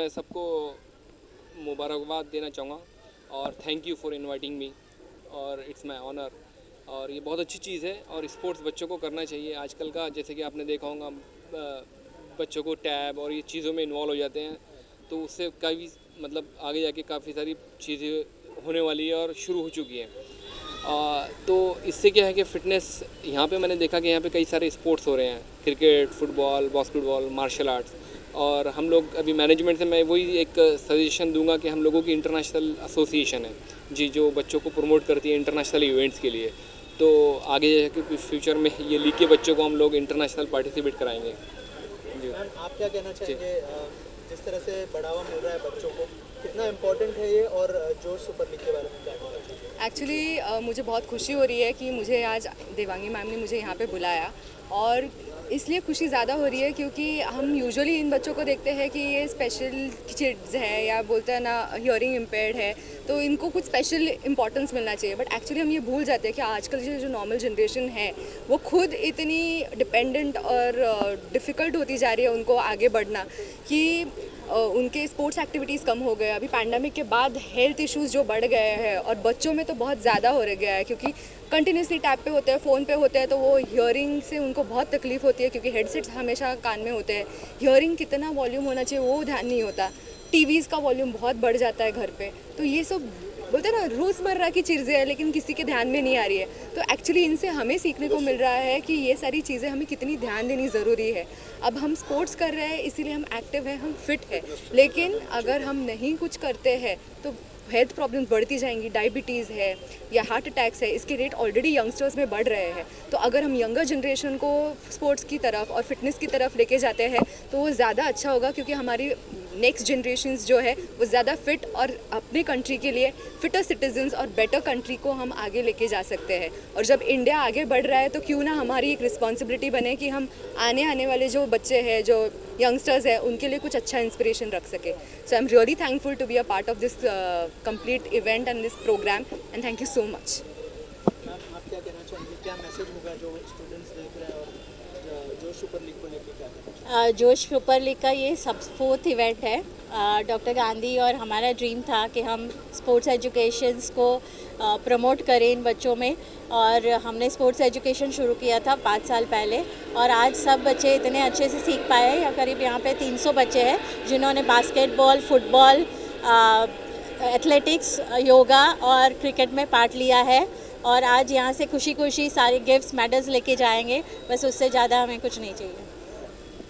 मैं सबको मुबारकबाद देना चाहूँगा और thank you for inviting me और इट्स माय ऑनर। और ये बहुत अच्छी चीज़ है और स्पोर्ट्स बच्चों को करना चाहिए। आजकल का जैसे कि आपने देखा होगा बच्चों को टैब और ये चीज़ों में इन्वॉल्व हो जाते हैं, तो उससे काफ़ी मतलब आगे जाके काफ़ी सारी चीज़ें होने वाली है और शुरू हो चुकी हैं। तो इससे क्या है कि फ़िटनेस यहाँ पे मैंने देखा कि यहाँ पे कई सारे स्पोर्ट्स हो रहे हैं, cricket, football, basketball, martial arts. और हम लोग अभी मैनेजमेंट से मैं वही एक सजेशन दूंगा कि हम लोगों की इंटरनेशनल एसोसिएशन है जी, जो बच्चों को प्रमोट करती है इंटरनेशनल इवेंट्स के लिए। तो आगे जाके फ्यूचर में ये लीग के बच्चों को हम लोग इंटरनेशनल पार्टिसिपेट कराएंगे जी। मैम आप क्या कहना चाहेंगे, जिस तरह से बढ़ावा मिल रहा है बच्चों को, कितना इम्पोर्टेंट है ये, और जोश सुपर लीग के बारे में क्या कहना चाहिए? एक्चुअली मुझे बहुत खुशी हो रही है कि मुझे आज देवांगी मैम ने मुझे यहाँ पे बुलाया, और इसलिए खुशी ज़्यादा हो रही है क्योंकि हम यूजुअली इन बच्चों को देखते हैं कि ये स्पेशल किड्स है या बोलते हैं ना हियरिंग इम्पेयर्ड है, तो इनको कुछ स्पेशल इंपॉर्टेंस मिलना चाहिए। बट एक्चुअली हम ये भूल जाते हैं कि आजकल जो नॉर्मल जनरेशन है वो खुद इतनी डिपेंडेंट और डिफ़िकल्ट होती जा रही है उनको आगे बढ़ना कि उनके स्पोर्ट्स एक्टिविटीज़ कम हो गए। अभी पैंडमिक के बाद हेल्थ इश्यूज़ जो बढ़ गए हैं और बच्चों में तो बहुत ज़्यादा हो गया है क्योंकि कंटिन्यूसली टैब पे होते हैं, फ़ोन पे होते हैं, तो वो हियरिंग से उनको बहुत तकलीफ़ होती है क्योंकि हेडसेट्स हमेशा कान में होते हैं। हियरिंग कितना वॉल्यूम होना चाहिए वो ध्यान नहीं होता, टीवीज़ का वॉल्यूम बहुत बढ़ जाता है घर पे। तो ये सब बोलते हैं ना रोज़मर्रा की चीज़ें हैं लेकिन किसी के ध्यान में नहीं आ रही है। तो एक्चुअली इनसे हमें सीखने को मिल रहा है कि ये सारी चीज़ें हमें कितनी ध्यान देनी ज़रूरी है। अब हम स्पोर्ट्स कर रहे हैं इसीलिए हम एक्टिव हैं, हम फिट हैं, लेकिन अगर हम नहीं कुछ करते हैं तो हेल्थ प्रॉब्लम्स बढ़ती जाएंगी। डायबिटीज़ है या हार्ट अटैक्स है, इसके रेट ऑलरेडी यंगस्टर्स में बढ़ रहे हैं। तो अगर हम यंगर जनरेशन को स्पोर्ट्स की तरफ और फिटनेस की तरफ लेके जाते हैं तो वो ज़्यादा अच्छा होगा क्योंकि हमारी नेक्स्ट जनरेशन्स जो है वो ज़्यादा फिट और अपने कंट्री के लिए फिटर सिटीजन्स और बेटर कंट्री को हम आगे लेके जा सकते हैं। और जब इंडिया आगे बढ़ रहा है तो क्यों ना हमारी एक रिस्पॉन्सिबिलिटी बने कि हम आने वाले जो बच्चे हैं, जो यंगस्टर्स हैं, उनके लिए कुछ अच्छा इंस्पिरेशन रख सके। So I am really thankful to be a part of this complete event and this programme and thank you so much. Ma'am आप क्या कहना चाहेंगे, क्या मैसेज होगा जो स्टूडेंट्स देख रहे हैं, और जोश सुपर लीग को लेकर क्या कहना चाहेंगे? जोश सुपर लीग का ये सब 4th इवेंट है। डॉक्टर गांधी और हमारा ड्रीम था कि हम स्पोर्ट्स एजुकेशंस को प्रमोट करें इन बच्चों में, और हमने स्पोर्ट्स एजुकेशन शुरू किया था 5 साल पहले, और आज सब बच्चे इतने अच्छे से सीख पाए हैं। या करीब यहाँ पे 300 बच्चे हैं जिन्होंने बास्केटबॉल, फुटबॉल, एथलेटिक्स, योगा और क्रिकेट में पार्ट लिया है, और आज यहाँ से खुशी खुशी सारे गिफ्ट्स, मेडल्स लेके जाएंगे। बस उससे ज़्यादा हमें कुछ नहीं चाहिए।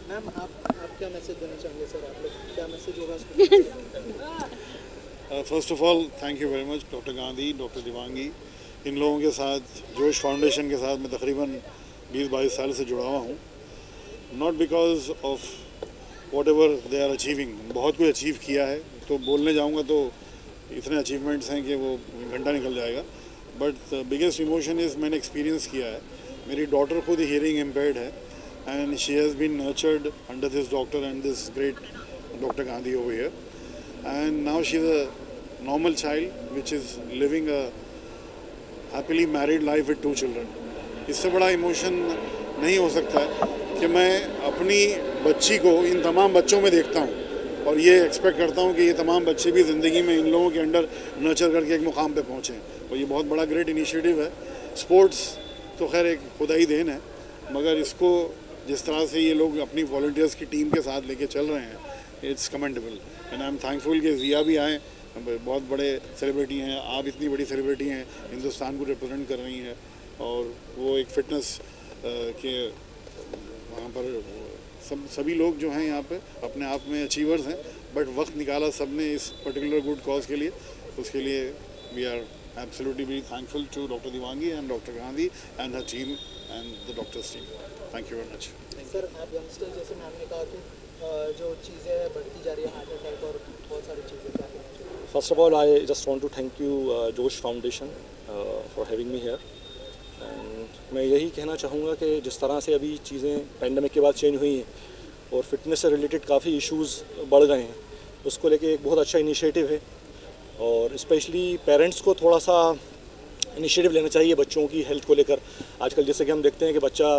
मैम आप क्या मैसेज देना चाहेंगे सर, आप लोग क्या मैसेज होगा? First of all thank you very much doctor Gandhi, doctor Devangi, इन लोगों के साथ, जोश फाउंडेशन के साथ मैं तकरीबन 20-22 साल से जुड़ा हुआ हूँ। Not because of whatever they are achieving, बहुत कुछ अचीव किया है, तो बोलने जाऊँगा तो इतने अचीवमेंट्स हैं कि वो घंटा निकल जाएगा। बट बिगेस्ट इमोशन इज़ मैंने एक्सपीरियंस किया है। मेरी डॉटर खुद हियरिंग इम्पेयर्ड है and she has been nurtured under this doctor and this great Dr. Gandhi over here, and now she is a normal child which is living a happily married life with 2 children. इससे बड़ा emotion नहीं हो सकता है कि मैं अपनी बच्ची को इन तमाम बच्चों में देखता हूँ और ये एक्सपेक्ट करता हूँ कि ये तमाम बच्चे भी ज़िंदगी में इन लोगों के अंडर नर्चर करके एक मुकाम पे पहुँचें, और ये बहुत बड़ा ग्रेट इनिशिएटिव है। स्पोर्ट्स तो खैर एक खुदाई देन है, मगर इसको जिस तरह से ये लोग अपनी वॉलंटियर्स की टीम के साथ लेके चल रहे हैं, it's commendable and I am thankful कि जिया भी आए, बहुत बड़े सेलिब्रिटी हैं, आप इतनी बड़ी सेलिब्रिटी हैं, हिंदुस्तान को रिप्रेजेंट कर रही हैं, और वो एक फिटनेस के वहाँ पर सभी लोग जो हैं यहाँ पे अपने आप में अचीवर्स हैं, बट वक्त निकाला सब ने इस पर्टिकुलर गुड कॉज के लिए, उसके लिए we are absolutely very thankful to doctor Devangi and doctor Gandhi and her team and the doctors team. Thank you very much. Sir आप यंगस्टर, जैसे मैम ने कहा कि जो चीज़ें बढ़ती जा रही है, हार्ट अटैक और बहुत सारी चीज़ें, क्या कहना चाहिए? First of all, I just want to thank you, Josh Foundation, for having me here. And मैं यही कहना चाहूँगा कि जिस तरह से अभी चीज़ें पैंडमिक के बाद चेंज हुई हैं और फिटनेस से रिलेटेड काफ़ी इश्यूज़ बढ़ गए हैं, उसको लेके एक बहुत अच्छा इनिशिएटिव है, और स्पेशली पेरेंट्स को थोड़ा सा इनिशिएटिव लेना चाहिए बच्चों की हेल्थ को लेकर। आजकल जैसे कि हम देखते हैं कि बच्चा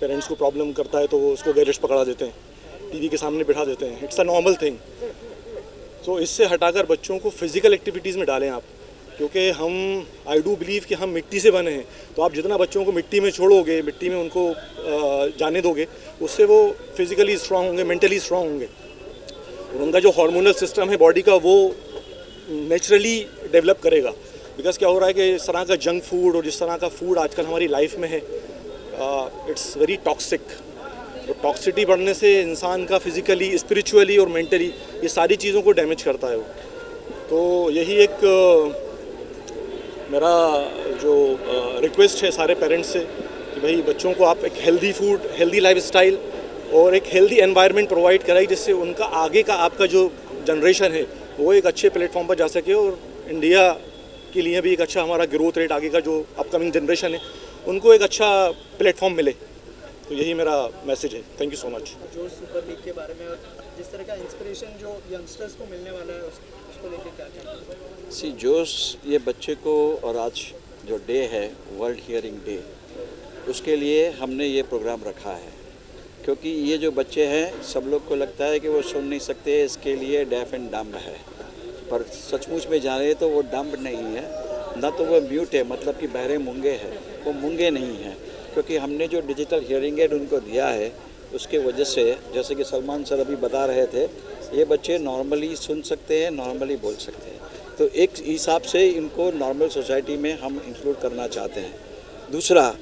पेरेंट्स को प्रॉब्लम करता है तो वो उसको गैरेज पकड़ा देते हैं, टीवी के सामने बिठा देते हैं। इट्स अ नॉर्मल थिंग, तो इससे हटाकर बच्चों को फिज़िकल एक्टिविटीज़ में डालें आप, क्योंकि हम आई डू बिलीव कि हम मिट्टी से बने हैं। तो आप जितना बच्चों को मिट्टी में छोड़ोगे, मिट्टी में उनको जाने दोगे, उससे वो फिज़िकली स्ट्रांग होंगे, मेंटली स्ट्रांग होंगे, और उनका जो हार्मोनल सिस्टम है बॉडी का वो नेचुरली डेवलप करेगा। बिकॉज क्या हो रहा है कि इस तरह का जंक फूड और जिस तरह का फूड आजकल हमारी लाइफ में है, इट्स वेरी टॉक्सिक। तो टॉक्सिटी बढ़ने से इंसान का फिज़िकली, स्पिरिचुअली और मेंटली ये सारी चीज़ों को डैमेज करता है वो। तो यही एक मेरा जो रिक्वेस्ट है सारे पेरेंट्स से कि भाई बच्चों को आप एक हेल्दी फूड, हेल्दी लाइफस्टाइल और एक हेल्दी एनवायरनमेंट प्रोवाइड कराइए, जिससे उनका आगे का आपका जो जनरेशन है वो एक अच्छे प्लेटफॉर्म पर जा सके, और इंडिया के लिए भी एक अच्छा हमारा ग्रोथ रेट, आगे का जो अपकमिंग जनरेशन है उनको एक अच्छा प्लेटफॉर्म मिले। तो यही मेरा मैसेज है। Thank you so much. जोश सुपर लीग के बारे में और जिस तरह का इंस्पिरेशन जो यंगस्टर्स को मिलने वाला है उसको लेके क्या कहना? सी जोश ये बच्चे को, और आज जो डे है वर्ल्ड हियरिंग डे, उसके लिए हमने ये प्रोग्राम रखा है, क्योंकि ये जो बच्चे हैं सब लोग को लगता है कि वो सुन नहीं सकते, इसके लिए डेफ एंड डम्ब है, पर सचमुच में जाने तो वो डम्ब नहीं है, ना तो वो म्यूट है, मतलब कि बहरे मूंगे हैं, वो मूंगे नहीं हैं, क्योंकि हमने जो डिजिटल हियरिंग एड उनको दिया है उसके वजह से, जैसे कि सलमान सर अभी बता रहे थे, ये बच्चे नॉर्मली सुन सकते हैं, नॉर्मली बोल सकते हैं। तो एक हिसाब से इनको नॉर्मल सोसाइटी में हम इंक्लूड करना चाहते हैं। दूसरा,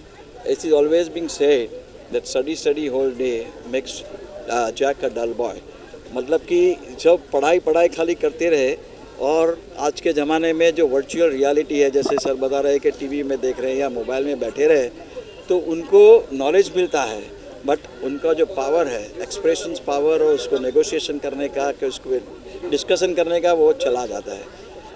it is always being said that study whole day makes Jack a dull boy, मतलब कि जब पढ़ाई खाली करते रहे, और आज के ज़माने में जो वर्चुअल रियलिटी है, जैसे सर बता रहे हैं कि टीवी में देख रहे हैं या मोबाइल में बैठे रहे, तो उनको नॉलेज मिलता है, बट उनका जो पावर है, एक्सप्रेशंस पावर और उसको नेगोशिएशन करने का, कि उसको डिस्कशन करने का, वो चला जाता है।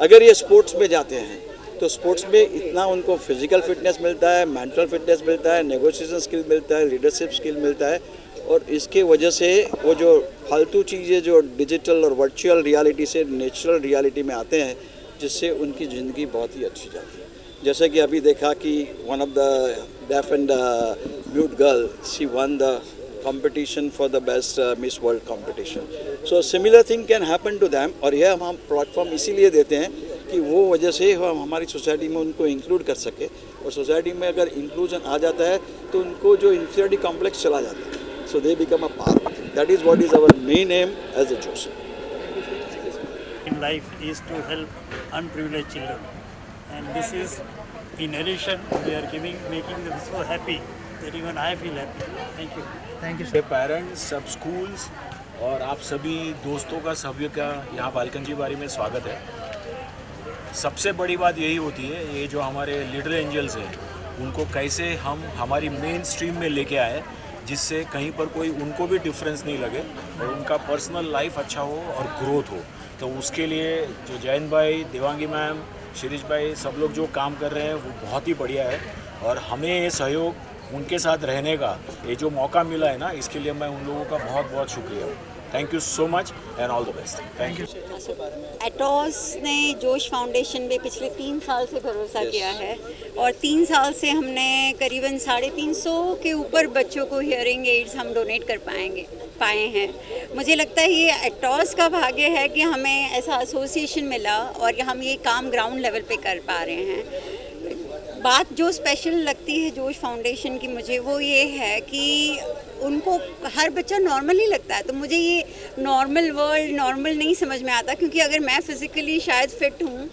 अगर ये स्पोर्ट्स में जाते हैं तो स्पोर्ट्स में इतना उनको फिज़िकल फिटनेस मिलता है, मेंटल फिटनेस मिलता है, नेगोशिएशन स्किल मिलता है, लीडरशिप स्किल मिलता है, और इसके वजह से वो जो फालतू चीज़ें जो डिजिटल और वर्चुअल रियलिटी से नेचुरल रियलिटी में आते हैं, जिससे उनकी ज़िंदगी बहुत ही अच्छी जाती है। जैसे कि अभी देखा कि one of the deaf and mute girl, she one the competition for the best Miss World competition. So similar thing can happen to them, और यह हम प्लेटफॉर्म इसीलिए देते हैं कि वो वजह से हम हमारी सोसाइटी में उनको इंक्लूड कर सके, और सोसाइटी में अगर इंक्लूजन आ जाता है तो उनको जो इंफीरियरिटी कॉम्प्लेक्स चला जाता है, so they become a part. That is what is our main aim as a जोश in life is to help unprivileged children, and this is in addition we are making them so happy that even I feel happy. Thank you. Thank you मेरे parents, सब schools और आप सभी दोस्तों का, सभी का यहाँ बालकंजी बारी में स्वागत है। सबसे बड़ी बात यही होती है, ये जो हमारे लिटिल एंजल्स हैं उनको कैसे हम हमारी मेन स्ट्रीम में लेके आए, जिससे कहीं पर कोई उनको भी डिफरेंस नहीं लगे और उनका पर्सनल लाइफ अच्छा हो और ग्रोथ हो। तो उसके लिए जो जयंत भाई, देवांगी मैम, शिरीष भाई, सब लोग जो काम कर रहे हैं वो बहुत ही बढ़िया है, और हमें ये सहयोग, उनके साथ रहने का ये जो मौका मिला है ना, इसके लिए मैं उन लोगों का बहुत बहुत शुक्रिया। Thank you so much and all the best. Thank you. Atos ने जोश फाउंडेशन में पिछले 3 साल से भरोसा किया है, और 3 साल से हमने करीबन 350 के ऊपर बच्चों को हियरिंग एड्स हम डोनेट कर पाए हैं। मुझे लगता है ये एटॉस का भाग्य है कि हमें ऐसा एसोसिएशन मिला और हम ये काम ग्राउंड लेवल पे कर पा रहे हैं। बात जो स्पेशल लगती है जोश फाउंडेशन की मुझे, वो ये है कि उनको हर बच्चा नॉर्मल ही लगता है। तो मुझे ये नॉर्मल वर्ल्ड नॉर्मल नहीं समझ में आता, क्योंकि अगर मैं फ़िज़िकली शायद फ़िट हूँ,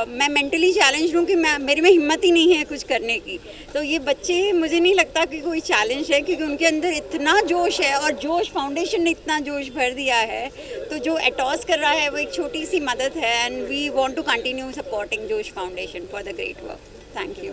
मैं मेंटली चैलेंज हूँ कि मेरे में हिम्मत ही नहीं है कुछ करने की। तो ये बच्चे, मुझे नहीं लगता कि कोई चैलेंज है, क्योंकि उनके अंदर इतना जोश है और जोश फाउंडेशन ने इतना जोश भर दिया है। तो जो एटॉस कर रहा है वो एक छोटी सी मदद है, and we want to continue supporting Josh Foundation for the great work. Thank you.